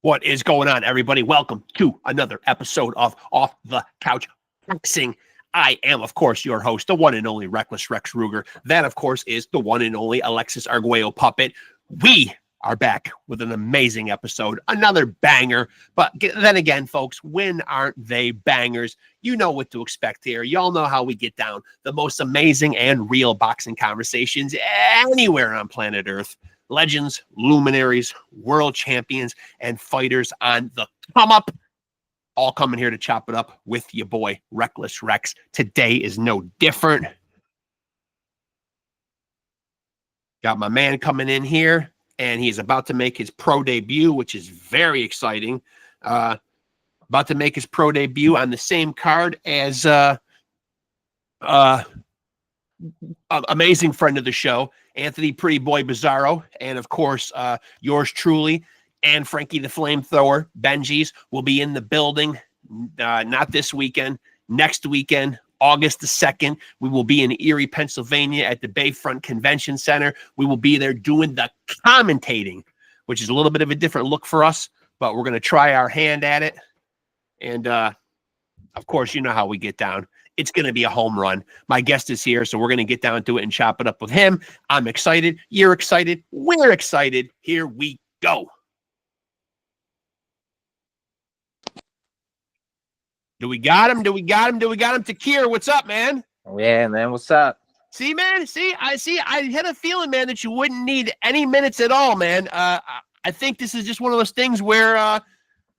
What is going on, everybody? Welcome to another episode of Off the Couch Boxing. I am, of course, your host, the one and only Reckless Rexx Ruger. That, of course, is the one and only Alexis Arguello Puppet. We are back with an amazing episode, another banger. But then again, folks, when aren't they bangers? You know what to expect here. Y'all know how we get down. The most amazing and real boxing conversations anywhere on planet Earth. Legends, luminaries, world champions, and fighters on the come up. All coming here to chop it up with your boy, Reckless Rexx. Today is no different. Got my man coming in here, and he's about to make his pro debut, which is very exciting. About to make his pro debut on the same card as amazing friend of the show, Anthony Pretty Boy Bizarro, and of course, yours truly, and Frankie the Flamethrower, Benji's, will be in the building, not this weekend, next weekend, August the 2nd. We will be in Erie, Pennsylvania at the Bayfront Convention Center. We will be there doing the commentating, which is a little bit of a different look for us, but we're going to try our hand at it. And, of course, you know how we get down. It's going to be a home run. My guest is here, so we're going to get down to it and chop it up with him. I'm excited. You're excited. We're excited. Here we go. Do we got him? Do we got him? Do we got him? Takir, what's up, man? Yeah, man. What's up? See, man. I had a feeling, man, that you wouldn't need any minutes at all, man. I think this is just one of those things where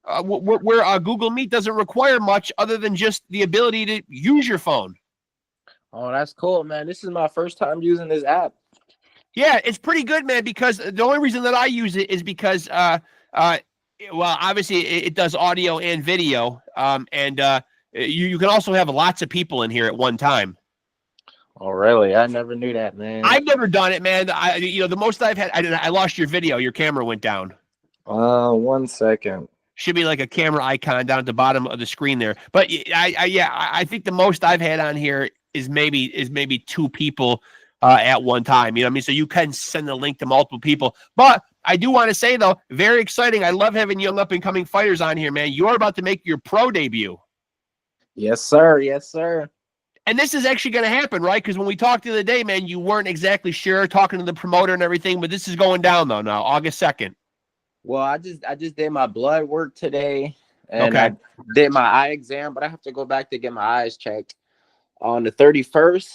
Google Meet doesn't require much other than just the ability to use your phone. Oh, that's cool, man. This is my first time using this app. Yeah, it's pretty good, man, because the only reason that I use it is because, well, obviously it does audio and video, and you can also have lots of people in here at one time. Oh, really? I never knew that, man. I've never done it, man. The most I've had, I lost your video. Your camera went down. 1 second. Should be like a camera icon down at the bottom of the screen there. But I think the most I've had on here is maybe two people at one time. You know what I mean? So you can send the link to multiple people. But I do want to say, though, very exciting. I love having young up-and-coming fighters on here, man. You're about to make your pro debut. Yes, sir. Yes, sir. And this is actually going to happen, right? Because when we talked the other day, man, you weren't exactly sure, talking to the promoter and everything. But this is going down, though, now, August 2nd. Well, I just did my blood work today, and okay. I did my eye exam, but I have to go back to get my eyes checked on the 31st.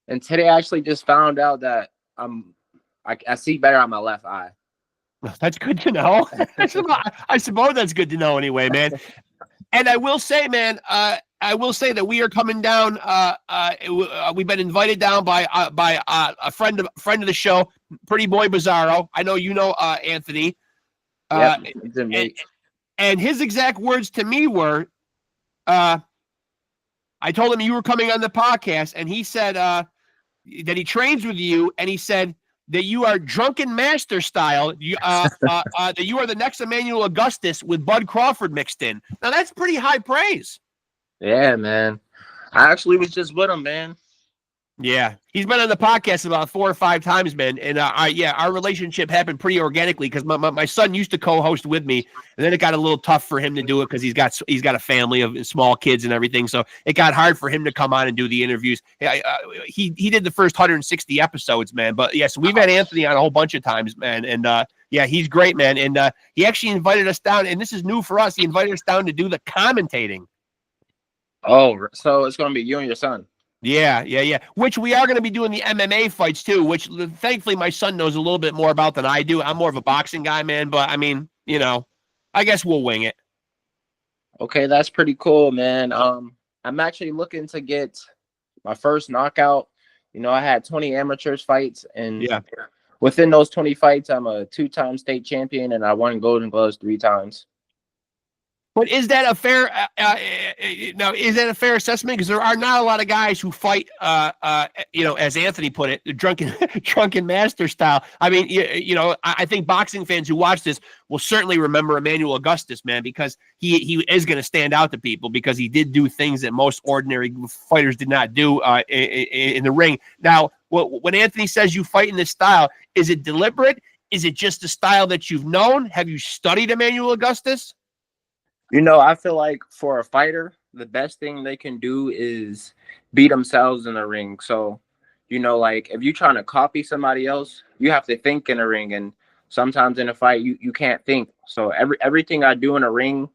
And today I actually just found out that I see better on my left eye. That's good to know. I suppose that's good to know anyway, man. And I will say, man, I will say that we are coming down. We've been invited down by a friend of the show, Pretty Boy Bizarro. I know you know Anthony. And his exact words to me were, I told him you were coming on the podcast, and he said that he trains with you, and he said that you are drunken master style, that you are the next Emmanuel Augustus with Bud Crawford mixed in. Now, that's pretty high praise. Yeah, man. I actually was just with him, man. Yeah, he's been on the podcast about 4 or 5 times, man. And our relationship happened pretty organically because my son used to co-host with me, and then it got a little tough for him to do it because he's got a family of small kids and everything. So it got hard for him to come on and do the interviews. He did the first 160 episodes, man. But yeah, so we've had Anthony on a whole bunch of times, man. And yeah, he's great, man. And he actually invited us down, and this is new for us. He invited us down to do the commentating. Oh, so it's going to be you and your son. Yeah. Which we are going to be doing the MMA fights too, which thankfully my son knows a little bit more about than I do. I'm more of a boxing guy, man. But I mean, I guess we'll wing it. Okay, that's pretty cool, man. I'm actually looking to get my first knockout. I had 20 amateurs fights, and within those 20 fights, I'm a 2-time state champion, and I won Golden Gloves 3 times. But is that a fair? Now, is that a fair assessment? Because there are not a lot of guys who fight, as Anthony put it, the drunken master style. I mean, I think boxing fans who watch this will certainly remember Emmanuel Augustus, man, because he is going to stand out to people because he did do things that most ordinary fighters did not do in the ring. Now, when Anthony says you fight in this style, is it deliberate? Is it just the style that you've known? Have you studied Emmanuel Augustus? I feel like for a fighter, the best thing they can do is beat themselves in the ring. So, like if you're trying to copy somebody else, you have to think in the ring. And sometimes in a fight, you can't think. So everything I do in a ring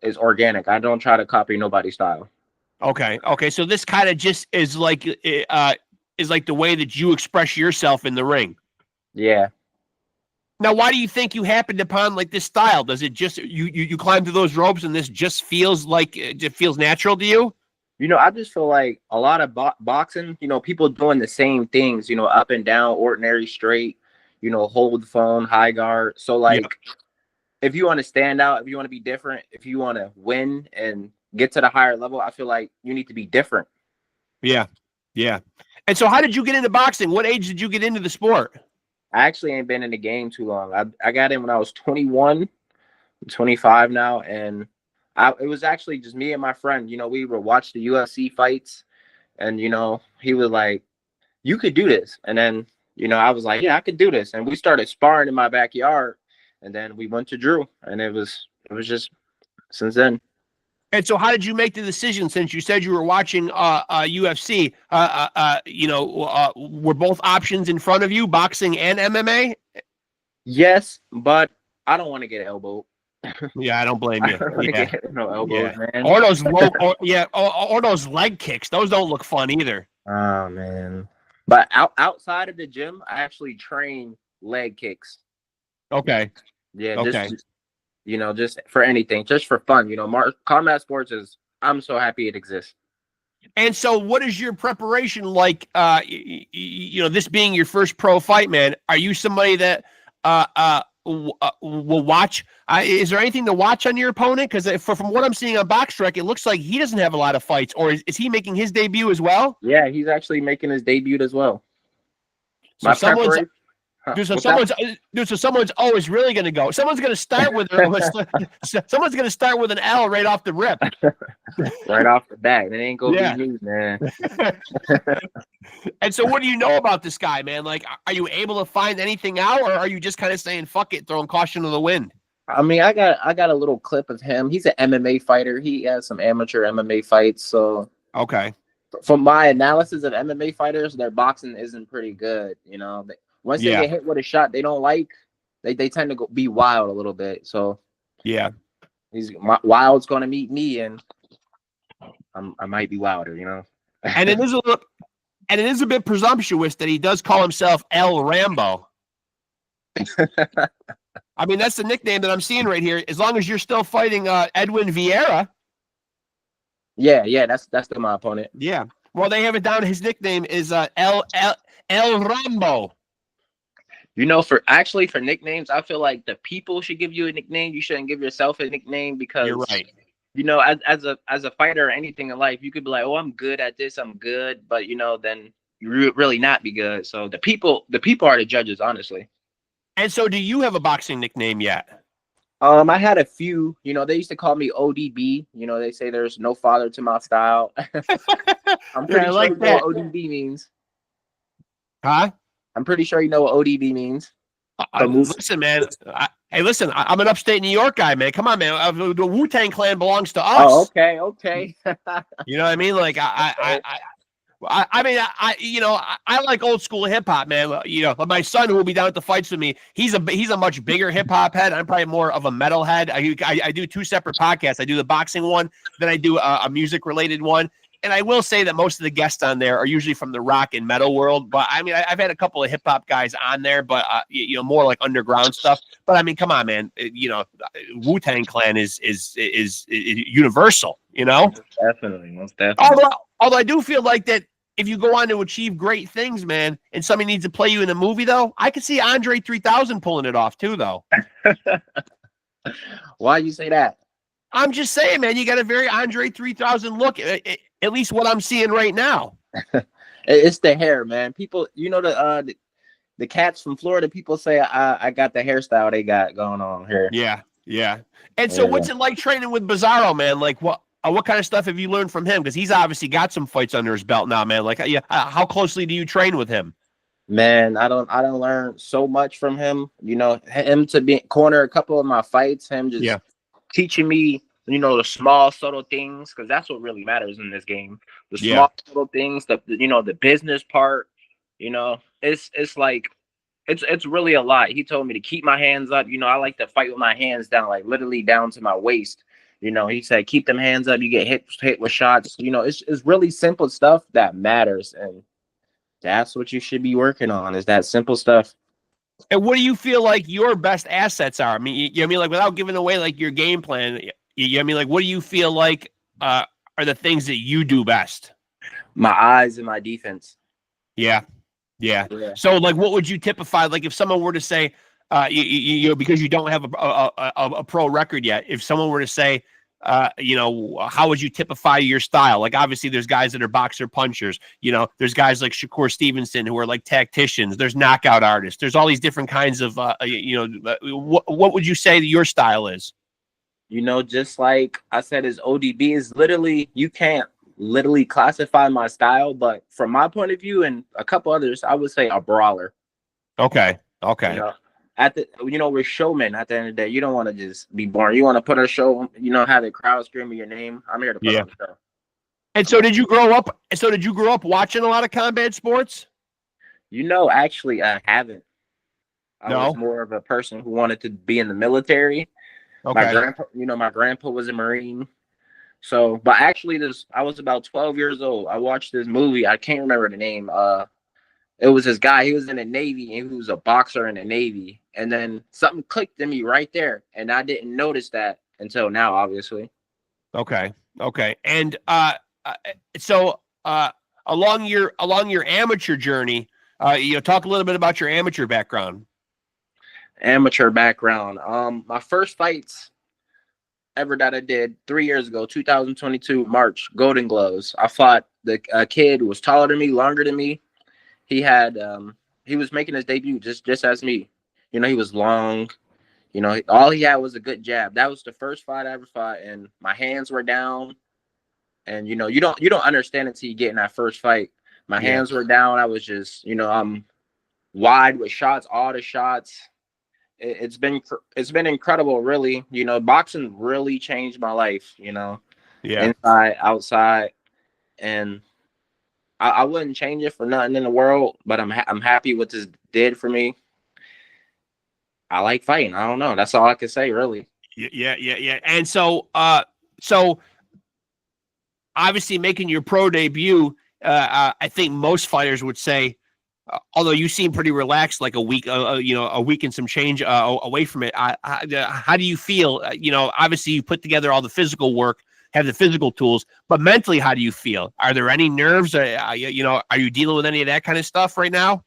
is organic. I don't try to copy nobody's style. Okay. So this kind of just is like the way that you express yourself in the ring. Yeah. Now, why do you think you happened upon like this style? Does it just you climb through those ropes and this just feels like it feels natural to you? I just feel like a lot of boxing, people doing the same things, up and down, ordinary, straight, hold the phone, high guard. So like, if you want to stand out, if you want to be different, if you want to win and get to the higher level, I feel like you need to be different. Yeah. And so how did you get into boxing? What age did you get into the sport? I actually ain't been in the game too long. I got in when I was 21, I'm 25 now. And it was actually just me and my friend, we would watch the UFC fights and, he was like, you could do this. And then, I was like, yeah, I could do this. And we started sparring in my backyard and then we went to Drew and it was just since then. And so how did you make the decision since you said you were watching UFC? Were both options in front of you, boxing and MMA? Yes, but I don't want to get elbowed. Yeah, I don't blame you. No elbows, man. Or those or those leg kicks. Those don't look fun either. Oh man. But outside of the gym, I actually train leg kicks. Okay. Yeah, okay. Just for anything, just for fun. Combat sports I'm so happy it exists. And so what is your preparation like? This being your first pro fight, man, are you somebody that will watch? Is there anything to watch on your opponent? Because from what I'm seeing on BoxRec, it looks like he doesn't have a lot of fights. Or is he making his debut as well? Yeah, he's actually making his debut as well. So someone's always really going to go. Someone's going to start with an L right off the rip. Right off the bat. It ain't going to be me, man. And so what do you know about this guy, man? Like, are you able to find anything out, or are you just kind of saying, fuck it, throwing caution to the wind? I mean, I got a little clip of him. He's an MMA fighter. He has some amateur MMA fights. So, okay. From my analysis of MMA fighters, their boxing isn't pretty good. Once they get hit with a shot they don't like, they tend to be wild a little bit. So Wild's going to meet me, and I might be wilder. And it is a bit presumptuous that he does call himself El Rambo. I mean, that's the nickname that I'm seeing right here. As long as you're still fighting Edwin Vieira. Yeah, that's my opponent. Yeah. Well, they have it down. His nickname is El Rambo. For nicknames, I feel like the people should give you a nickname. You shouldn't give yourself a nickname because you're right. As a fighter or anything in life, you could be like, oh, I'm good at this, I'm good, but then you really not be good. So the people are the judges, honestly. And so, do you have a boxing nickname yet? I had a few. They used to call me ODB. They say there's no father to my style. I'm pretty sure you know what ODB means. Huh? I'm pretty sure you know what ODB means. Listen, man. I'm an upstate New York guy, man. Come on, man. The Wu-Tang Clan belongs to us. Oh, okay. You know what I mean? Like I like old school hip hop, man. My son who will be down at the fights with me, he's a much bigger hip hop head. I'm probably more of a metal head. I do two separate podcasts. I do the boxing one, then I do a music related one. And I will say that most of the guests on there are usually from the rock and metal world. But I mean, I've had a couple of hip hop guys on there, but more like underground stuff. But I mean, come on, man. Wu-Tang Clan is universal. Most definitely. Although I do feel like that if you go on to achieve great things, man, and somebody needs to play you in a movie, though, I could see Andre 3000 pulling it off too, though. Why you say that? I'm just saying, man, you got a very Andre 3000 look, at least what I'm seeing right now. It's the hair, man. People, the cats from Florida, people say I got the hairstyle they got going on here. Yeah. And so what's it like training with Bizarro, man? Like what kind of stuff have you learned from him? Because he's obviously got some fights under his belt now, man. Like, how closely do you train with him? Man, I don't learn so much from him. You know, him to be corner a couple of my fights, him just Yeah. teaching me, the small subtle things, because that's what really matters in this game. The Yeah. small subtle things, the business part. It's like it's really a lot. He told me to keep my hands up. I like to fight with my hands down, like literally down to my waist. He said keep them hands up. You get hit with shots. It's really simple stuff that matters, and that's what you should be working on. Is that simple stuff. And what do you feel like your best assets are? I mean, you know what I mean, like without giving away like your game plan, you know what I mean, like what do you feel like are the things that you do best? My eyes and my defense. Yeah. Yeah. So like what would you typify, like if someone were to say because you don't have a pro record yet, if someone were to say how would you typify your style? Like obviously there's guys that are boxer punchers, there's guys like Shakur Stevenson who are like tacticians, there's knockout artists, there's all these different kinds of what would you say that your style is? Just like I said, is ODB is literally, you can't literally classify my style, but from my point of view and a couple others, I would say a brawler. Okay. We're showmen at the end of the day. You don't want to just be boring. You want to put a show, have the crowd screaming your name. I'm here to put on the show. And so did you grow up watching a lot of combat sports? Actually I haven't. I was more of a person who wanted to be in the military. Okay. My grandpa was a Marine. So, but actually I was about 12 years old. I watched this movie. I can't remember the name. It was this guy. He was in the Navy and he was a boxer in the Navy. And then something clicked in me right there. And I didn't notice that until now, obviously. Okay. And so along your amateur journey, talk a little bit about your amateur background. My first fights ever that I did 3 years ago, 2022 March, Golden Gloves. I fought a kid who was taller than me, longer than me. He had he was making his debut just as me. He was long. All he had was a good jab. That was the first fight I ever fought, and my hands were down. And you don't understand it until you get in that first fight. My hands were down. I was just I'm wide with shots, all the shots. It's been incredible, really. Boxing really changed my life. Inside, outside, and I wouldn't change it for nothing in the world. But I'm happy what this did for me. I like fighting. I don't know. That's all I can say, really. Yeah. And so obviously making your pro debut, I think most fighters would say, although you seem pretty relaxed, like a week and some change away from it. How do you feel? Obviously you put together all the physical work, have the physical tools, but mentally, how do you feel? Are there any nerves? Are you dealing with any of that kind of stuff right now?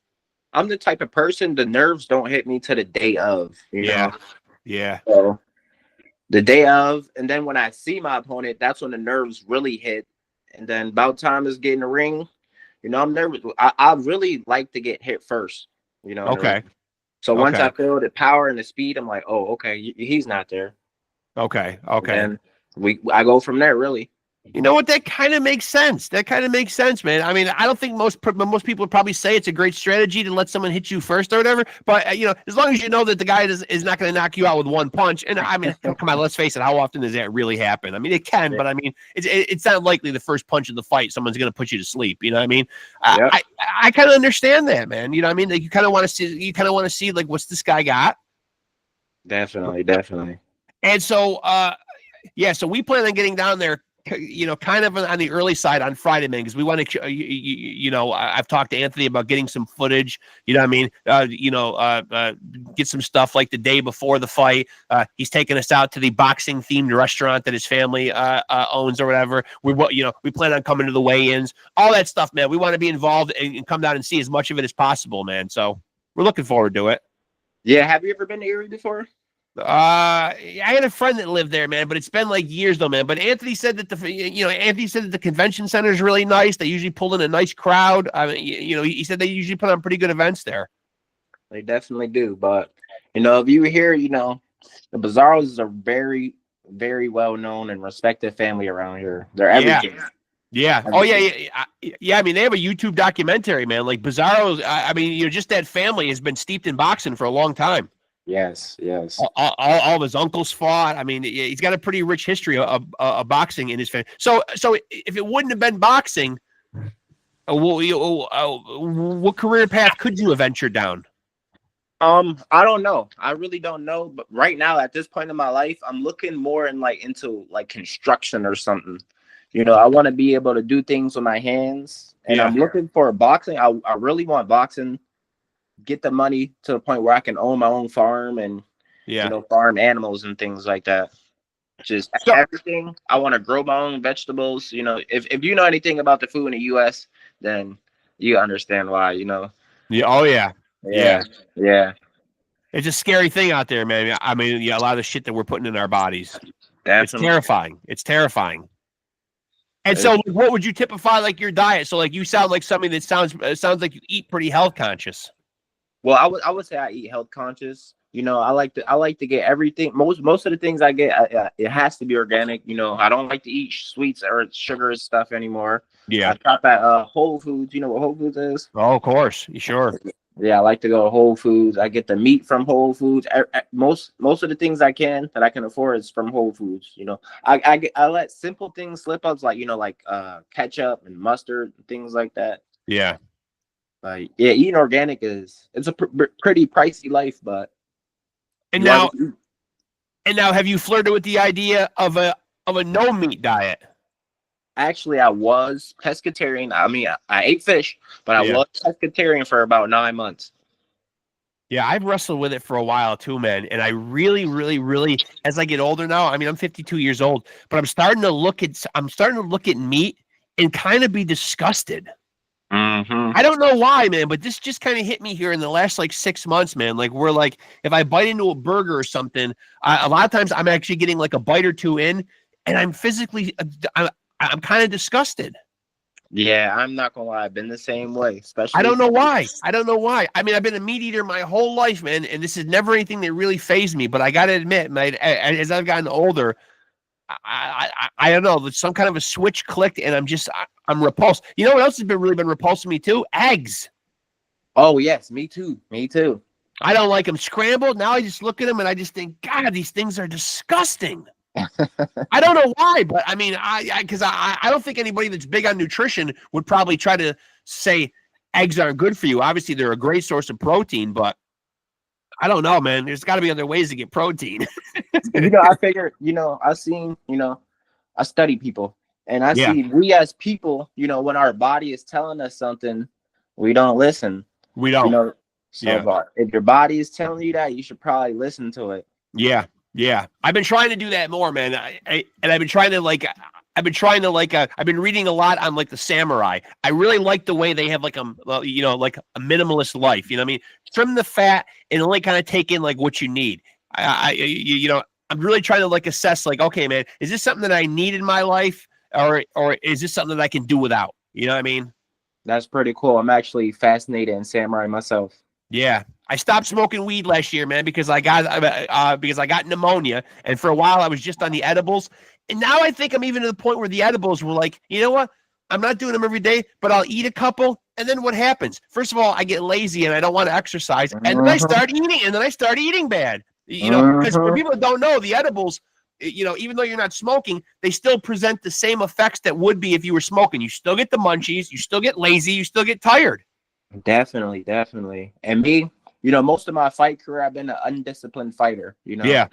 I'm the type of person, the nerves don't hit me to the day of, Yeah. So the day of, and then when I see my opponent, that's when the nerves really hit. And then about time is getting the ring. I'm nervous. I really like to get hit first. Okay. So once I feel the power and the speed, I'm like, oh, okay, he's not there. Okay. And I go from there, really. You know what? That kind of makes sense. Man. I mean, I don't think most people would probably say it's a great strategy to let someone hit you first or whatever. But as long as you know that the guy is not going to knock you out with one punch. And I mean, come on, let's face it. How often does that really happen? I mean, it can, but I mean, it's not likely the first punch of the fight someone's going to put you to sleep. You know what I mean? Yep. I kind of understand that, man. You know what I mean? Like you kind of want to see like what's this guy got. Definitely. And so, so we plan on getting down there, kind of on the early side on Friday, man, because we want to, I've talked to Anthony about getting some footage, you know what I mean? Get some stuff like the day before the fight. He's taking us out to the boxing themed restaurant that his family owns or whatever. We plan on coming to the weigh-ins, all that stuff, man. We want to be involved and come down and see as much of it as possible, man. So we're looking forward to it. Yeah. Have you ever been to Erie before? I had a friend that lived there, man, but it's been like years though, man. But Anthony said that the convention center is really nice. They usually pull in a nice crowd. I mean, he said they usually put on pretty good events there. They definitely do. But if you were here, the Bizarros are very, very well known and respected family around here. They're everything. Yeah. Oh, yeah. I mean, they have a YouTube documentary, man. Like Bizarro. I mean, just that family has been steeped in boxing for a long time. Yes. All of his uncles fought. I mean, he's got a pretty rich history of boxing in his family. So if it wouldn't have been boxing, what career path could you have ventured down? I don't know. I really don't know. But right now, at this point in my life, I'm looking more into construction or something. I want to be able to do things with my hands, and I'm looking for boxing. I really want boxing. Get the money to the point where I can own my own farm and farm animals and things like that. Just everything. I want to grow my own vegetables. If you know anything about the food in the U.S., then you understand why. Yeah. Oh yeah. Yeah. It's a scary thing out there, man. I mean, a lot of the shit that we're putting in our bodies. Definitely. It's terrifying. And so, what would you typify like your diet? So, like, you sound like somebody that sounds like you eat pretty health conscious. Well, I would say I eat health conscious. I like to get everything. Most of the things I get, it has to be organic. I don't like to eat sweets or sugar stuff anymore. Yeah. I shop at Whole Foods. You know what Whole Foods is? Oh, of course. Sure. Yeah, I like to go to Whole Foods. I get the meat from Whole Foods. Most of the things that I can afford is from Whole Foods. I let simple things slip up, like ketchup and mustard and things like that. Yeah. Eating organic it's a pretty pricey life, but. And now, have you flirted with the idea of a no meat diet? Actually, I was pescatarian. I mean, I ate fish, but I was pescatarian for about 9 months. Yeah, I've wrestled with it for a while too, man. And I really, really, really, as I get older now, I mean, I'm 52 years old, but I'm starting to look at meat and kind of be disgusted. Mm-hmm. I don't know why, man, but this just kind of hit me here in the last 6 months, man. Like, we're like, if I bite into a burger or something, a lot of times I'm actually getting like a bite or two in, and I'm physically, I'm kind of disgusted. Yeah, I'm not gonna lie. I've been the same way, especially. I don't know why. I mean, I've been a meat eater my whole life, man, and this is never anything that really fazed me. But I got to admit, man, as I've gotten older, I don't know, some kind of a switch clicked, and I'm repulsed. You know what else has really been repulsing me too? Eggs. Oh yes, me too. I don't like them scrambled. Now I just look at them and I just think, God, these things are disgusting. I don't know why, but I mean, because I don't think anybody that's big on nutrition would probably try to say eggs aren't good for you. Obviously, they're a great source of protein, but I don't know, man. There's got to be other ways to get protein. I figured, I study people, and I see we as people, when our body is telling us something, we don't listen. We don't. If your body is telling you that, you should probably listen to it. Yeah. I've been trying to do that more, man. I've been trying to I've been reading a lot on the samurai. I really like the way they have like a minimalist life. You know what I mean? Trim the fat and only kind of take in what you need. I'm really trying to assess okay, man, is this something that I need in my life, or is this something that I can do without? You know what I mean? That's pretty cool. I'm actually fascinated in samurai myself. Yeah. I stopped smoking weed last year, man, because I got pneumonia, and for a while I was just on the edibles, and now I think I'm even to the point where the edibles were like, you know what? I'm not doing them every day, but I'll eat a couple, and then what happens? First of all, I get lazy and I don't want to exercise, and then I start eating, bad. Because for people that don't know, the edibles, even though you're not smoking, they still present the same effects that would be if you were smoking. You still get the munchies, you still get lazy, you still get tired. Definitely. And me, most of my fight career, I've been an undisciplined fighter, Yeah.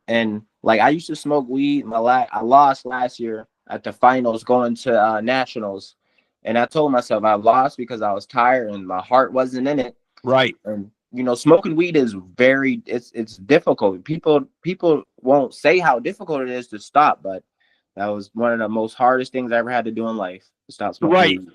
And I used to smoke weed. I lost last year at the finals going to nationals. And I told myself I lost because I was tired and my heart wasn't in it. Right. And, smoking weed is it's difficult. People won't say how difficult it is to stop, but that was one of the most hardest things I ever had to do in life, to stop smoking weed.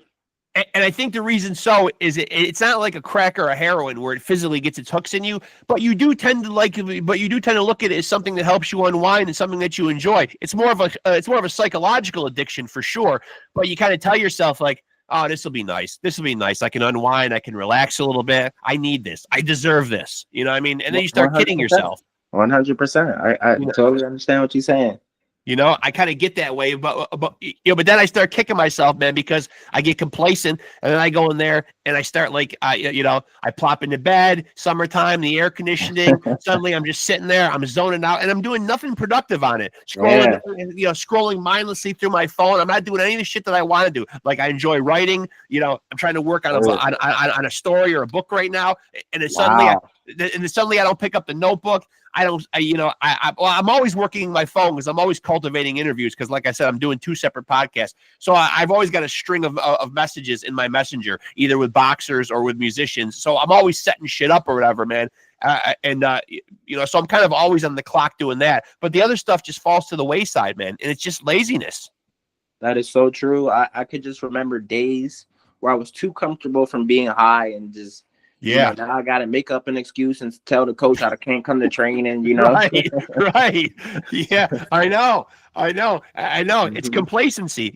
And I think the reason is it's not like a crack or a heroin where it physically gets its hooks in you, but you do tend to look at it as something that helps you unwind and something that you enjoy. It's more of a psychological addiction for sure, but you kind of tell yourself oh, this will be nice. I can unwind. I can relax a little bit. I need this. I deserve this. You know what I mean? And then you start 100%. kidding yourself. 100%. I totally understand what you're saying. You know, I kind of get that way, but but then I start kicking myself, man, because I get complacent, and then I go in there and I start like, I plop into bed, summertime, the air conditioning. Suddenly, I'm just sitting there, I'm zoning out, and I'm doing nothing productive on it. Scrolling mindlessly through my phone. I'm not doing any of the shit that I want to do. Like I enjoy writing. I'm trying to work on a story or a book right now, and then suddenly, I don't pick up the notebook. I'm always working my phone because I'm always cultivating interviews because, like I said, I'm doing 2 separate podcasts. So I've always got a string of messages in my messenger, either with boxers or with musicians. So I'm always setting shit up or whatever, man. So I'm kind of always on the clock doing that. But the other stuff just falls to the wayside, man. And it's just laziness. That is so true. I could just remember days where I was too comfortable from being high and just, now I got to make up an excuse and tell the coach I can't come to training, Right. Yeah, I know. It's complacency.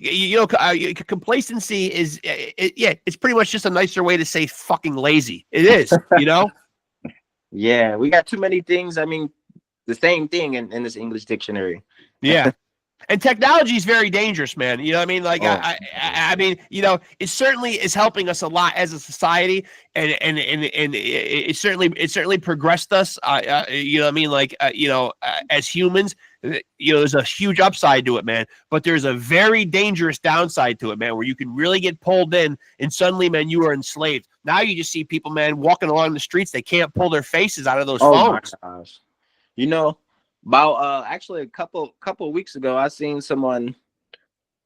Complacency is, it's pretty much just a nicer way to say fucking lazy. It is, Yeah, we got too many things. I mean, the same thing in this English dictionary. Yeah. And technology is very dangerous, man. You know what I mean? Like, I mean, it certainly is helping us a lot as a society, and it certainly progressed us. You know what I mean? Like, as humans, there's a huge upside to it, man. But there's a very dangerous downside to it, man, where you can really get pulled in, and suddenly, man, you are enslaved. Now you just see people, man, walking along the streets. They can't pull their faces out of those phones. My gosh. About actually a couple of weeks ago, I seen someone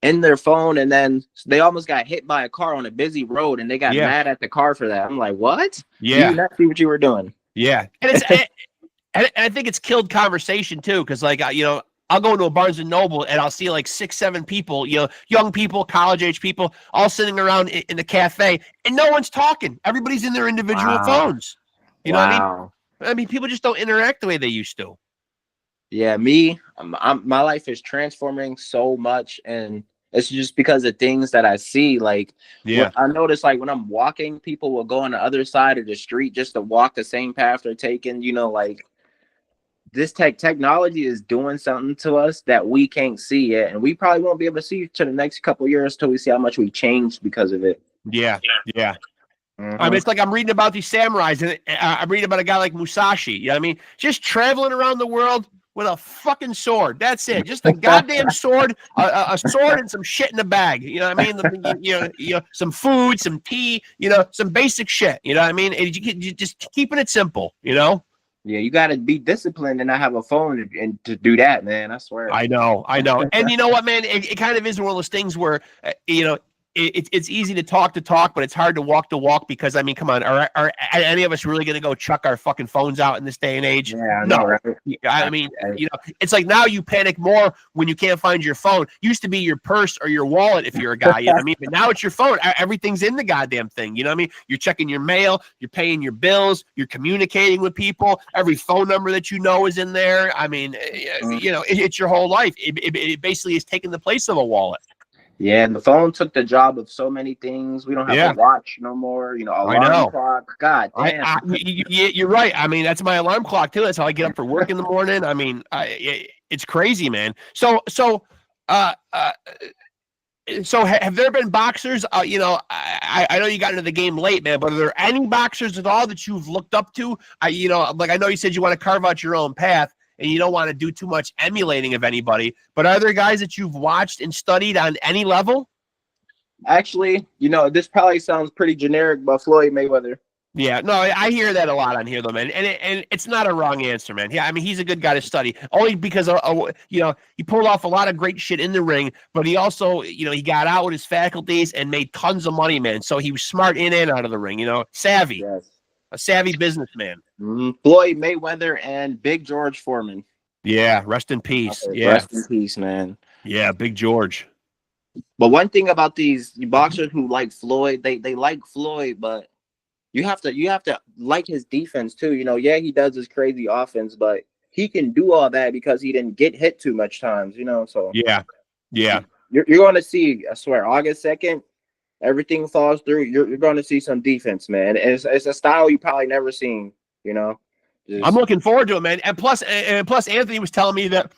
in their phone, and then they almost got hit by a car on a busy road, and they got mad at the car for that. I'm like, what? Yeah, do you not see what you were doing? Yeah, and it's and I think it's killed conversation too, because like I'll go into a Barnes and Noble and I'll see like 6, 7 people, young people, college age people, all sitting around in the cafe, and no one's talking. Everybody's in their individual phones. You know what I mean? I mean, people just don't interact the way they used to. Yeah, my life is transforming so much, and it's just because of things that I see. Like, I notice, like, when I'm walking, people will go on the other side of the street just to walk the same path they're taking. Like, this technology is doing something to us that we can't see yet, and we probably won't be able to see to the next couple of years till we see how much we changed because of it. Yeah. I mean, it's like I'm reading about these samurais, and I'm reading about a guy like Musashi. You know what I mean? Just traveling around the world with a fucking sword. That's it. Just a goddamn sword, a sword and some shit in the bag. You know what I mean? Some food, some tea, some basic shit. You know what I mean? And you just keeping it simple, Yeah, you got to be disciplined and not have a phone and to do that, man. I swear. I know. And you know what, man? It kind of is one of those things where, it's easy to talk, but it's hard to walk because, I mean, come on, are any of us really going to go chuck our fucking phones out in this day and age? Yeah, no. Right? I mean, it's like now you panic more when you can't find your phone. Used to be your purse or your wallet if you're a guy, you know what I mean? But now it's your phone. Everything's in the goddamn thing, you know what I mean? You're checking your mail, you're paying your bills, you're communicating with people. Every phone number that you know is in there. I mean, it's your whole life. It basically is taking the place of a wallet. Yeah, and the phone took the job of so many things. We don't have a watch no more. Alarm clock. God damn. You're right. I mean, that's my alarm clock too. That's how I get up for work in the morning. I mean, it's crazy, man. So have there been boxers? I know you got into the game late, man. But are there any boxers at all that you've looked up to? I know you said you want to carve out your own path, and you don't want to do too much emulating of anybody. But are there guys that you've watched and studied on any level? Actually, this probably sounds pretty generic, but Floyd Mayweather. Yeah, no, I hear that a lot on here, though, man. And it's not a wrong answer, man. Yeah, I mean, he's a good guy to study. Only because, he pulled off a lot of great shit in the ring, but he also, he got out with his faculties and made tons of money, man. So he was smart in and out of the ring, savvy. Yes. A savvy businessman. Floyd Mayweather and Big George Foreman. Yeah, rest in peace. Yeah, rest in peace, man. Yeah, Big George. But one thing about these boxers who like Floyd, they like Floyd, but you have to like his defense too. He does his crazy offense, but he can do all that because he didn't get hit too much times. So yeah. You're going to see, I swear, August 2nd. Everything falls through. You're going to see some defense, man. It's a style you probably never seen. I'm looking forward to it, man. And plus, Anthony was telling me that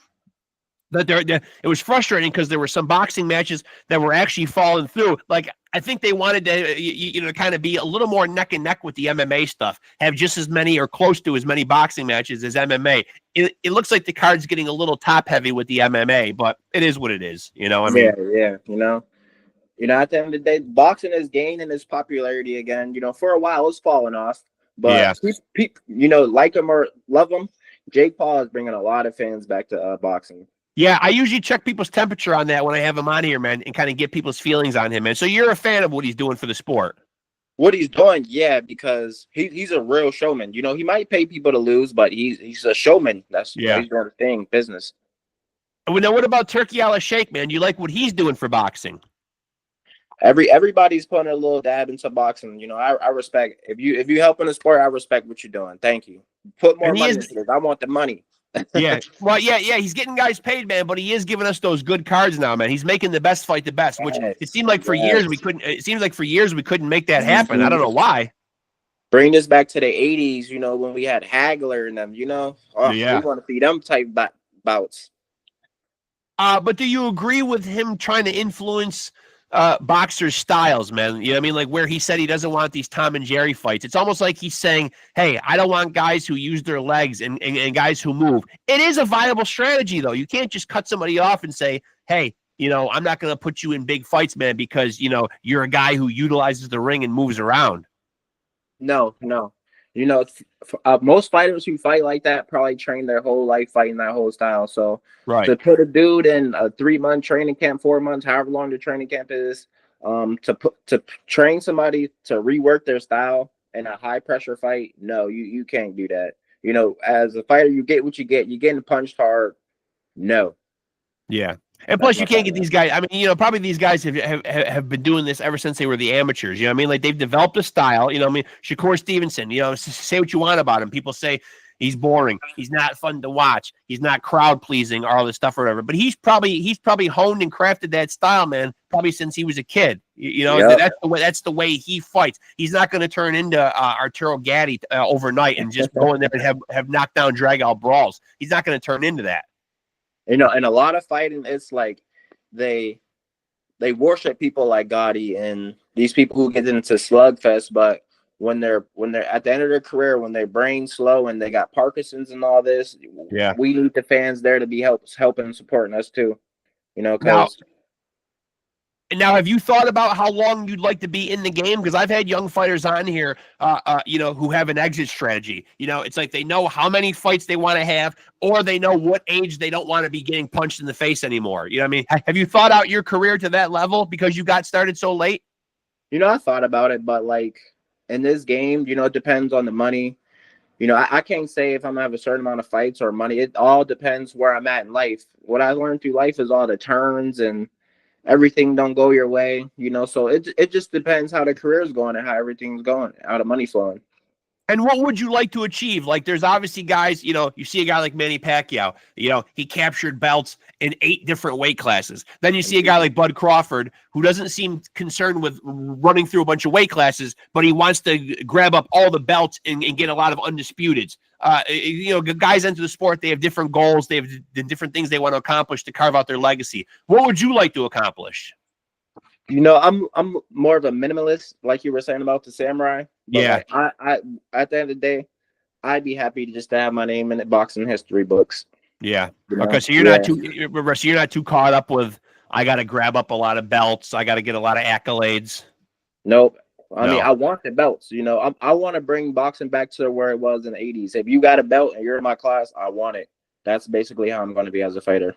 It was frustrating because there were some boxing matches that were actually falling through. Like, I think they wanted to, kind of be a little more neck and neck with the MMA stuff, have just as many or close to as many boxing matches as MMA. It looks like the card's getting a little top heavy with the MMA, but it is what it is. I mean, yeah. At the end of the day, boxing is gaining its popularity again. For a while it's falling off, but people, like him or love him, Jake Paul is bringing a lot of fans back to boxing. Yeah, I usually check people's temperature on that when I have him on here, man, and kind of get people's feelings on him, man. So you're a fan of what he's doing for the sport. What he's doing, yeah, because he's a real showman. He might pay people to lose, but he's a showman. That's he's doing the thing, business. Now, what about Turkey Al Sheikh, man? You like what he's doing for boxing? Everybody's putting a little dab into boxing. I respect if you help in the sport. I respect what you're doing. Thank you. Put more money into this. I want the money. Yeah. Well, yeah. He's getting guys paid, man, but he is giving us those good cards now, man. He's making the best fight the best, which it seemed like for years we couldn't. It seems like for years we couldn't make that happen. I don't know why. Bring this back to the 80s, when we had Hagler and them, we want to see them type bouts. But do you agree with him trying to influence boxers' styles, man? You know what I mean? Like where he said he doesn't want these Tom and Jerry fights. It's almost like he's saying, hey, I don't want guys who use their legs and guys who move. It is a viable strategy, though. You can't just cut somebody off and say, hey, I'm not going to put you in big fights, man, because, you're a guy who utilizes the ring and moves around. No. Most fighters who fight like that probably train their whole life fighting that whole style. So to put a dude in a 3-month training camp, 4 months, however long the training camp is, to train somebody to rework their style in a high pressure fight, no, you can't do that. As a fighter, you get what you get. You're getting punched hard. No. Yeah. And plus, you can't get these guys. I mean, probably these guys have been doing this ever since they were the amateurs. You know what I mean? Like they've developed a style. Shakur Stevenson, say what you want about him. People say he's boring. He's not fun to watch. He's not crowd pleasing or all this stuff or whatever. But he's probably honed and crafted that style, man, probably since he was a kid. That's the way he fights. He's not going to turn into Arturo Gatti overnight and just go in there and have knockdown, drag out brawls. He's not going to turn into that. And a lot of fighting, it's like they worship people like Gotti and these people who get into slugfest. But when they're at the end of their career, when their brain's slow and they got Parkinson's and all this, we need the fans there to be helping and supporting us too. Now, have you thought about how long you'd like to be in the game? Because I've had young fighters on here, who have an exit strategy. It's like they know how many fights they want to have, or they know what age they don't want to be getting punched in the face anymore. You know what I mean? Have you thought out your career to that level because you got started so late? I thought about it, but like in this game, it depends on the money. I can't say if I'm gonna have a certain amount of fights or money. It all depends where I'm at in life. What I learned through life is all the turns and everything don't go your way, so it just depends how the career is going and how everything's going, how the money's flowing. And what would you like to achieve? Like, there's obviously guys, you see a guy like Manny Pacquiao, he captured belts in 8 different weight classes. Then you see a guy like Bud Crawford, who doesn't seem concerned with running through a bunch of weight classes, but he wants to grab up all the belts and get a lot of undisputeds. Guys enter the sport, they have different goals, they have the different things they want to accomplish to carve out their legacy. What would you like to accomplish? I'm more of a minimalist, like you were saying about the samurai. Yeah. Like, I at the end of the day, I'd be happy to just have my name in the boxing history books. Yeah. Okay. So you're not too caught up with I got to grab up a lot of belts. I got to get a lot of accolades. Nope. I mean, I want the belts. I want to bring boxing back to where it was in the 80s. If you got a belt and you're in my class, I want it. That's basically how I'm going to be as a fighter.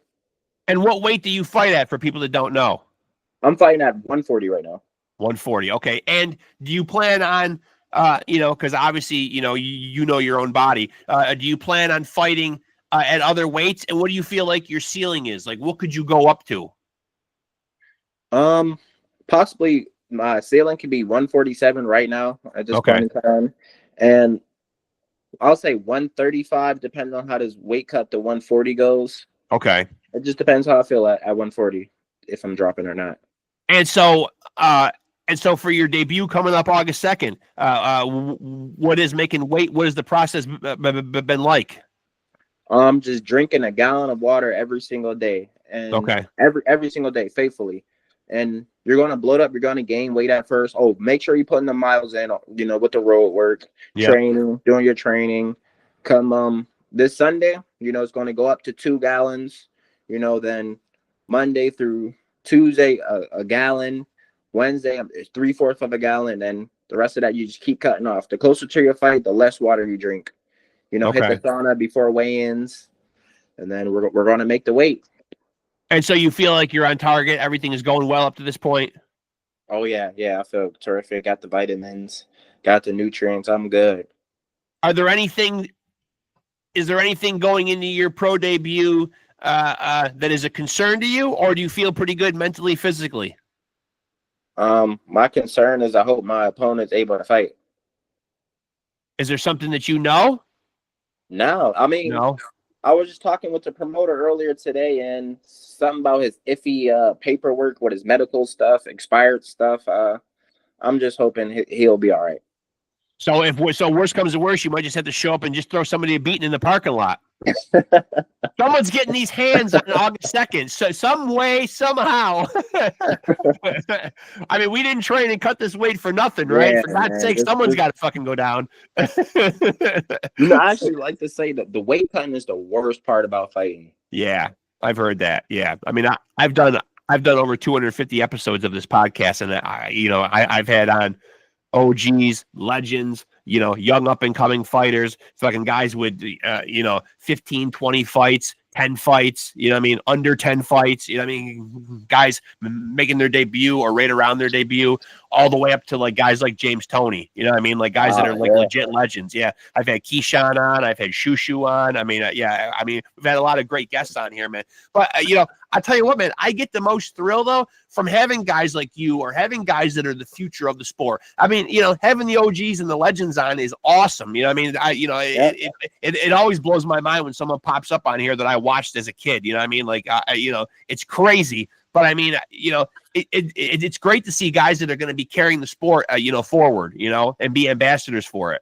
And what weight do you fight at for people that don't know? I'm fighting at 140 right now. 140. Okay. And do you plan on, because obviously, you know your own body. Do you plan on fighting at other weights? And what do you feel like your ceiling is? Like, what could you go up to? Possibly my ceiling could be 147 right now at this point in time. And I'll say 135, depending on how this weight cut to 140 goes. Okay. It just depends how I feel at 140, if I'm dropping or not. And so for your debut coming up August 2nd, what is making weight? What has the process been like? Just drinking a gallon of water every single day, and Okay. every single day, faithfully. And you're gonna bloat up. You're gonna gain weight at first. Oh, make sure you putting the miles in. With the road work, Yep. training, doing your training. Come this Sunday, it's gonna go up to 2 gallons. Then Monday through Tuesday, a gallon. Wednesday, it's 3/4 of a gallon. And the rest of that, you just keep cutting off. The closer to your fight, the less water you drink. Hit the Okay. sauna before weigh-ins, and then we're going to make the weight. And so you feel like you're on target. Everything is going well up to this point. Oh yeah, I feel terrific. Got the vitamins, got the nutrients. I'm good. Is there anything going into your pro debut that is a concern to you, or do you feel pretty good mentally, physically? My concern is I hope my opponent's able to fight. Is there something that you know? No, I mean, No. I was just talking with the promoter earlier today, and something about his iffy paperwork with his medical stuff, expired stuff. I'm just hoping he'll be all right. So worst comes to worst, you might just have to show up and just throw somebody a beating in the parking lot. Someone's getting these hands on August 2nd. So some way, somehow. I mean, we didn't train and cut this weight for nothing, right? Yeah, for God's sake, someone's got to fucking go down. I actually like to say that the weight cutting is the worst part about fighting. Yeah, I've heard that. Yeah, I mean, I've done over 250 episodes of this podcast, and I've had on OGs, legends, young up and coming fighters, fucking guys with 15, 20 fights, 10 fights, under 10 fights, guys making their debut or right around their debut, all the way up to like guys like James Toney, like guys that are like legit legends. Yeah. I've had Keyshawn on, I've had Shushu on. We've had a lot of great guests on here, man. But I tell you what, man, I get the most thrill though from having guys like you or having guys that are the future of the sport. I mean, having the OGs and the legends on is awesome. It always blows my mind when someone pops up on here that I watched as a kid. It's crazy. But I mean, it's great to see guys that are going to be carrying the sport, forward, and be ambassadors for it.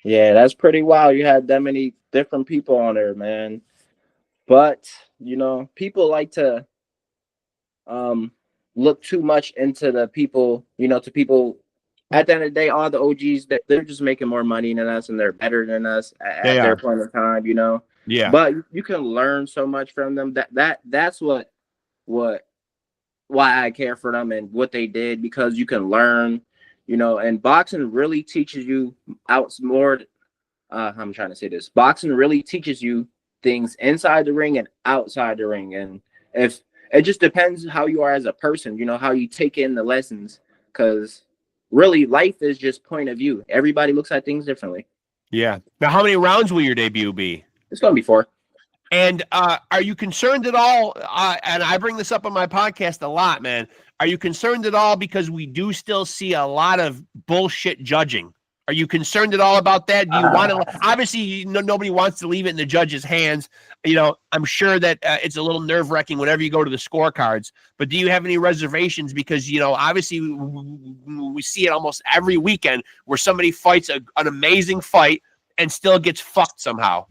Yeah, that's pretty wild. You had that many different people on there, man. But people like to look too much into the people. To people. At the end of the day, all the OGs, they're just making more money than us, and they're better than us at their point of time. Yeah. But you can learn so much from them. That's why I care for them and what they did, because you can learn, and boxing really teaches you I'm trying to say this. Boxing really teaches you things inside the ring and outside the ring. And if it just depends how you are as a person, how you take in the lessons, because really life is just point of view. Everybody looks at things differently. Yeah. Now, how many rounds will your debut be? It's going to be 4. And are you concerned at all? And I bring this up on my podcast a lot, man. Are you concerned at all because we do still see a lot of bullshit judging? Are you concerned at all about that? Do you want to? Obviously, nobody wants to leave it in the judge's hands. I'm sure that it's a little nerve-wracking whenever you go to the scorecards. But do you have any reservations? Because obviously we see it almost every weekend where somebody fights an amazing fight and still gets fucked somehow.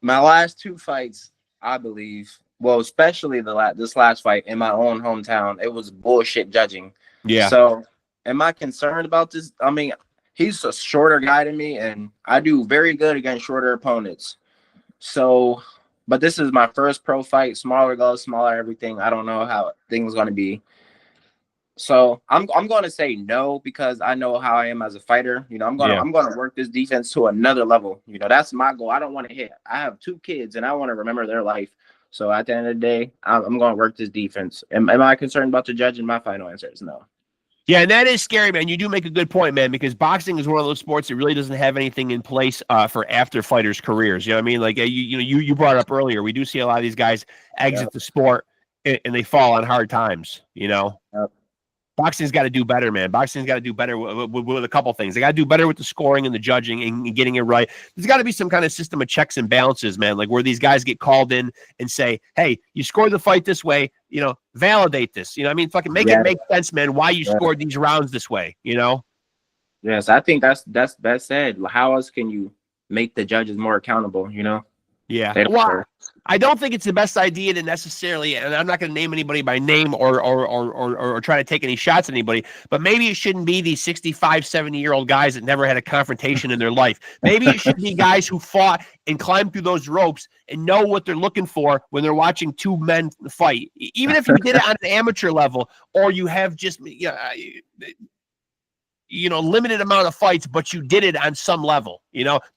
My last 2 fights, I believe, well, especially this last fight in my own hometown, it was bullshit judging. Yeah. So, am I concerned about this? I mean, he's a shorter guy than me, and I do very good against shorter opponents. So, but this is my first pro fight, smaller gloves, smaller everything. I don't know how things are going to be. So I'm going to say no, because I know how I am as a fighter. I'm going to work this defense to another level. That's my goal. I don't want to hit. I have 2 kids and I want to remember their life. So at the end of the day, I'm going to work this defense. Am I concerned about the judge? And my final answer is no. Yeah, and that is scary, man. You do make a good point, man, because boxing is one of those sports that really doesn't have anything in place for after fighters' careers. You know what I mean? Like you brought up earlier, we do see a lot of these guys exit the sport and they fall on hard times. Yep. Boxing's got to do better, man. Boxing's got to do better with a couple things. They got to do better with the scoring and the judging and getting it right. There's got to be some kind of system of checks and balances, man, like where these guys get called in and say, hey, you scored the fight this way, validate this. Fucking make it make sense, man, why you scored these rounds this way, Yes, I think that's best said. How else can you make the judges more accountable, you know? Yeah. Well, I don't think it's the best idea to necessarily, and I'm not going to name anybody by name or try to take any shots at anybody, but maybe it shouldn't be these 65, 70-year-old guys that never had a confrontation in their life. Maybe it should be guys who fought and climbed through those ropes and know what they're looking for when they're watching two men fight. Even if you did it on an amateur level, or you have just limited amount of fights, but you did it on some level.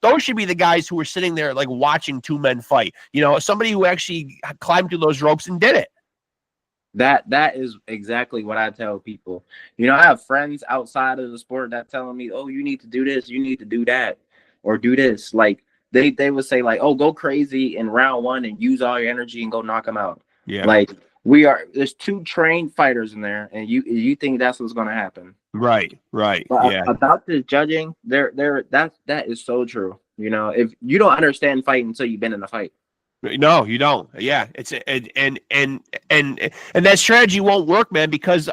Those should be the guys who are sitting there like watching two men fight. Somebody who actually climbed through those ropes and did it. That is exactly what I tell people. I have friends outside of the sport that telling me, "Oh, you need to do this, you need to do that, or do this." Like they would say like, "Oh, go crazy in round 1 and use all your energy and go knock them out." Yeah. Like there's 2 trained fighters in there, and you think that's what's going to happen. Right. But yeah. About the judging, that is so true. If you don't understand fighting until you've been in a fight. No, you don't. Yeah, it's and that strategy won't work, man, because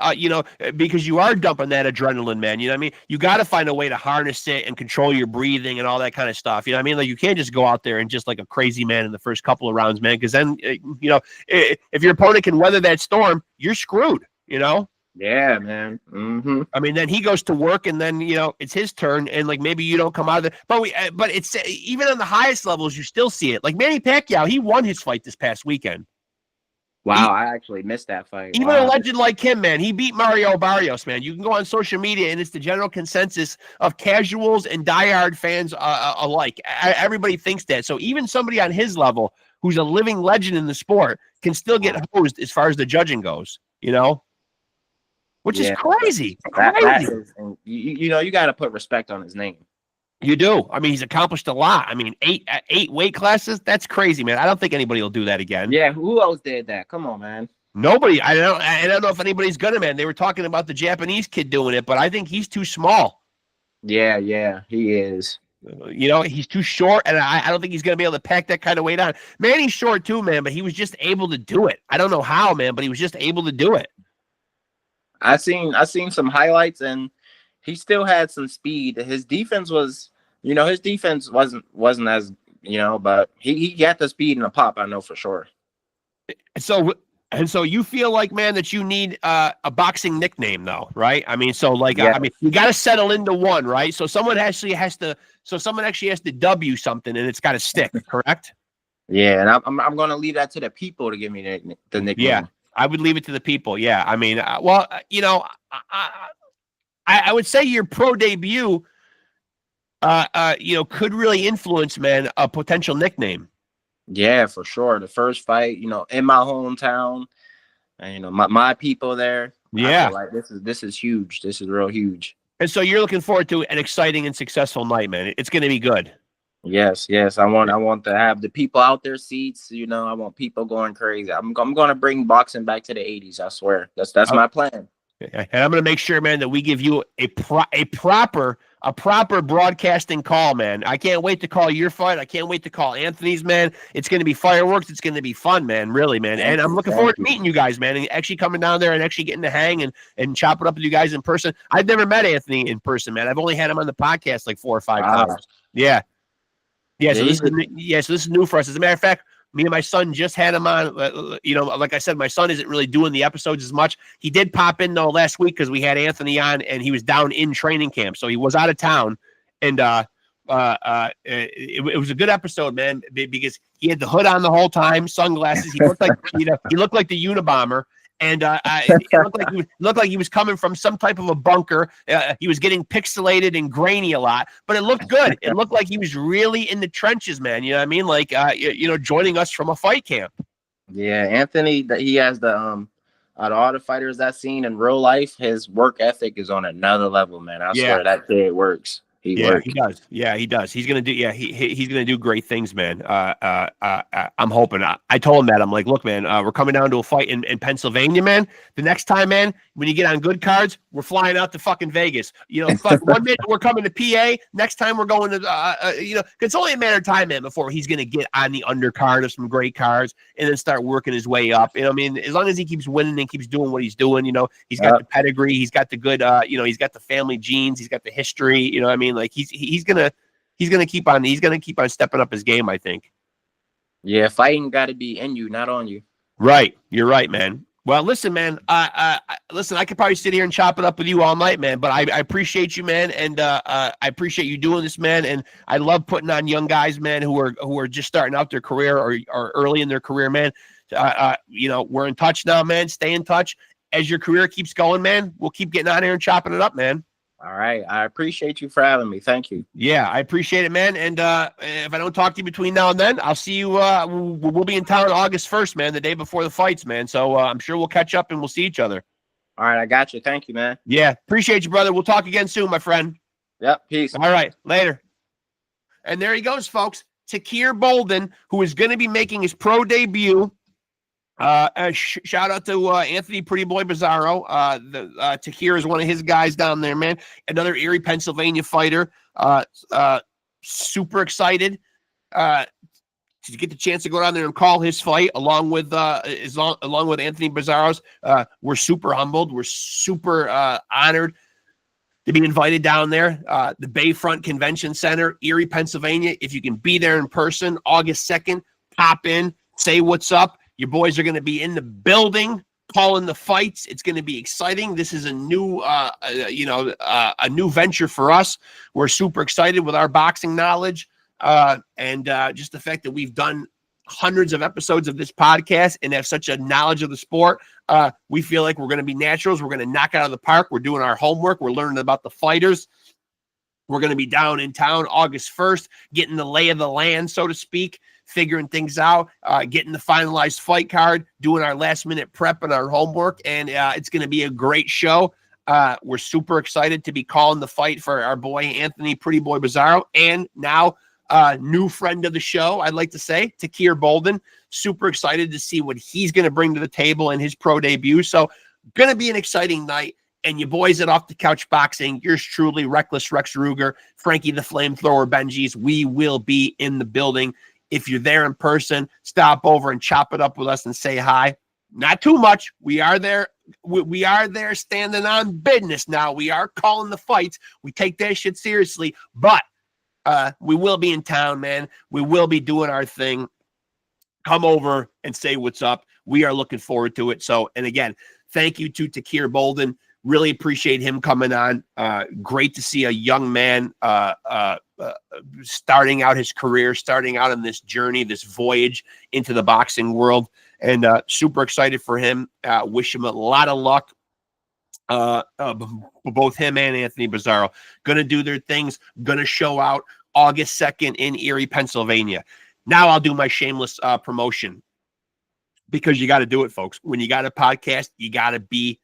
because you are dumping that adrenaline, man. You know what I mean? You got to find a way to harness it and control your breathing and all that kind of stuff. You know what I mean? Like you can't just go out there and just like a crazy man in the first couple of rounds, man, because then if your opponent can weather that storm, you're screwed. Yeah, man. Mm-hmm. I mean, then he goes to work, and then it's his turn, and like maybe you don't come out of it. But it's even on the highest levels, you still see it. Like Manny Pacquiao, he won his fight this past weekend. Wow, I actually missed that fight. Even a legend like him, man, he beat Mario Barrios, man. You can go on social media, and it's the general consensus of casuals and diehard fans alike. Everybody thinks that. So even somebody on his level, who's a living legend in the sport, can still get hosed as far as the judging goes. Which is crazy. That is, you got to put respect on his name. You do. I mean, he's accomplished a lot. I mean, eight weight classes. That's crazy, man. I don't think anybody will do that again. Yeah, who else did that? Come on, man. Nobody. I don't know if anybody's gonna, man. They were talking about the Japanese kid doing it, but I think he's too small. Yeah, he is. He's too short, and I don't think he's gonna be able to pack that kind of weight on. Manny's short too, man, but he was just able to do it. I don't know how, man, but he was just able to do it. I seen some highlights, and he still had some speed. His defense was, wasn't as, but he got the speed and the pop. I know for sure. So you feel like, man, that you need a boxing nickname, though, right? I mean, you got to settle into one, right? So someone actually has to W something, and it's got to stick, correct? Yeah, and I'm going to leave that to the people to give me the nickname. Yeah. I would leave it to the people. Yeah. I mean, I would say your pro debut, could really influence, man, a potential nickname. Yeah, for sure. The first fight, in my hometown, and my people there. Yeah. I feel like this is huge. This is real huge. And so you're looking forward to an exciting and successful night, man. It's going to be good. Yes. I want to have the people out their seats. I want people going crazy. I'm going to bring boxing back to the 80s. I swear. That's my plan. And I'm going to make sure, man, that we give you a proper broadcasting call, man. I can't wait to call your fight. I can't wait to call Anthony's, man. It's going to be fireworks. It's going to be fun, man. Really, man. And I'm looking forward to meeting you guys, man, and actually coming down there and actually getting to hang and chop it up with you guys in person. I've never met Anthony in person, man. I've only had him on the podcast like 4 or 5 times. Yeah. So this is new for us. As a matter of fact, me and my son just had him on. Like I said, my son isn't really doing the episodes as much. He did pop in though last week because we had Anthony on, and he was down in training camp, so he was out of town. And it was a good episode, man, because he had the hood on the whole time, sunglasses. He looked like he looked like the Unabomber. And it looked like he was coming from some type of a bunker. He was getting pixelated and grainy a lot, but it looked good. It looked like he was really in the trenches, man. You know what I mean? Like, joining us from a fight camp. Yeah, Anthony, he has the out of all the fighters I've seen in real life, his work ethic is on another level, man. I swear that kid works. He does. Yeah, he does. He's gonna do. Yeah, he's gonna do great things, man. I'm hoping. I told him that. I'm like, look, man, we're coming down to a fight in Pennsylvania, man. The next time, man, when you get on good cards, we're flying out to fucking Vegas. 1 minute we're coming to PA. Next time we're going to, it's only a matter of time, man, before he's gonna get on the undercard of some great cards and then start working his way up. I mean, as long as he keeps winning and keeps doing what he's doing, he's got the pedigree, he's got the good, he's got the family genes, he's got the history. I mean, like he's gonna he's going to keep on stepping up his game, I think. Yeah, fighting got to be in you, not on you. Right. You're right, man. Well, listen, man. Listen, I could probably sit here and chop it up with you all night, man. But I appreciate you, man, and I appreciate you doing this, man. And I love putting on young guys, man, who are just starting out their career or early in their career, man. We're in touch now, man. Stay in touch as your career keeps going, man. We'll keep getting on here and chopping it up, man. All right. I appreciate you for having me. Thank you. Yeah, I appreciate it, man. And if I don't talk to you between now and then, I'll see you. We'll be in town August 1st, man, the day before the fights, man. So I'm sure we'll catch up and we'll see each other. All right. I got you. Thank you, man. Yeah, appreciate you, brother. We'll talk again soon, my friend. Yep. Peace. All right. Later. And there he goes, folks. TAKIR Bolden, who is going to be making his pro debut. Shout out to Anthony Pretty Boy Bizarro. TAKIR is one of his guys down there, man. Another Erie, Pennsylvania fighter. Super excited to get the chance to go down there and call his fight along with Anthony Bizarro's. We're super humbled. We're super honored to be invited down there. The Bayfront Convention Center, Erie, Pennsylvania. If you can be there in person, August 2nd, pop in, say what's up. Your boys are going to be in the building calling the fights. It's going to be exciting. This is a new, a new venture for us. We're super excited with our boxing knowledge and just the fact that we've done hundreds of episodes of this podcast and have such a knowledge of the sport. We feel like we're going to be naturals. We're going to knock it out of the park. We're doing our homework. We're learning about the fighters. We're going to be down in town August 1st, getting the lay of the land, so to speak, figuring things out, getting the finalized fight card, doing our last minute prep and our homework. And it's going to be a great show. We're super excited to be calling the fight for our boy, Anthony Pretty Boy Bizarro. And now new friend of the show, I'd like to say, TAKIR Bolden. Super excited to see what he's going to bring to the table in his pro debut. So going to be an exciting night. And you boys at Off the Couch Boxing, yours truly, Reckless Rex Ruger, Frankie the Flamethrower Benjis, we will be in the building. If you're there in person, stop over and chop it up with us and say hi. Not too much. We are there. We are there standing on business now. We are calling the fights. We take that shit seriously. But we will be in town, man. We will be doing our thing. Come over and say what's up. We are looking forward to it. So, and again, thank you to TAKIR Bolden. Really appreciate him coming on. Great to see a young man starting out his career, starting out on this journey, this voyage into the boxing world. And super excited for him. Wish him a lot of luck. Both him and Anthony Bizarro. Going to do their things. Going to show out August 2nd in Erie, Pennsylvania. Now I'll do my shameless promotion. Because you got to do it, folks. When you got a podcast, you got to be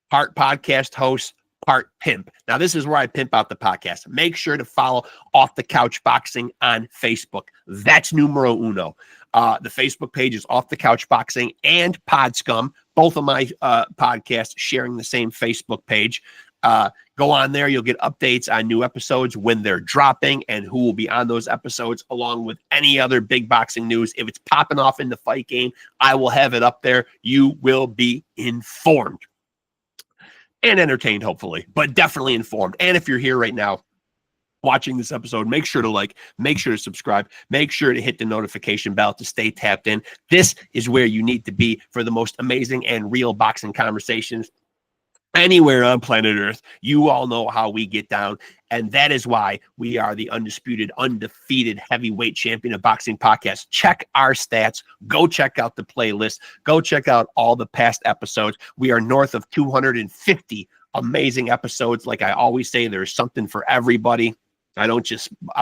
part podcast host, part pimp. Now, this is where I pimp out the podcast. Make sure to follow Off the Couch Boxing on Facebook. That's numero uno. The Facebook page is Off the Couch Boxing and Pod Scum. Both of my podcasts sharing the same Facebook page. Go on there. You'll get updates on new episodes when they're dropping and who will be on those episodes, along with any other big boxing news. If it's popping off in the fight game, I will have it up there. You will be informed. And entertained, hopefully, but definitely informed. And if you're here right now watching this episode, make sure to like, make sure to subscribe, make sure to hit the notification bell to stay tapped in. This is where you need to be for the most amazing and real boxing conversations anywhere on planet Earth. You all know how we get down. And that is why we are the undisputed, undefeated heavyweight champion of boxing podcast. Check our stats. Go check out the playlist. Go check out all the past episodes. We are north of 250 amazing episodes. Like I always say, there's something for everybody. I'm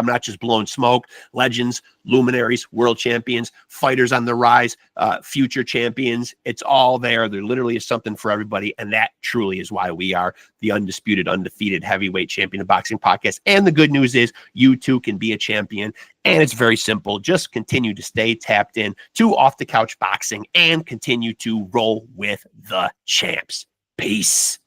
not just blowing smoke. Legends, luminaries, world champions, fighters on the rise, future champions. It's all there. There literally is something for everybody. And that truly is why we are the undisputed, undefeated heavyweight champion of boxing podcast. And the good news is you too can be a champion. And it's very simple. Just continue to stay tapped in to Off the Couch Boxing and continue to roll with the champs. Peace.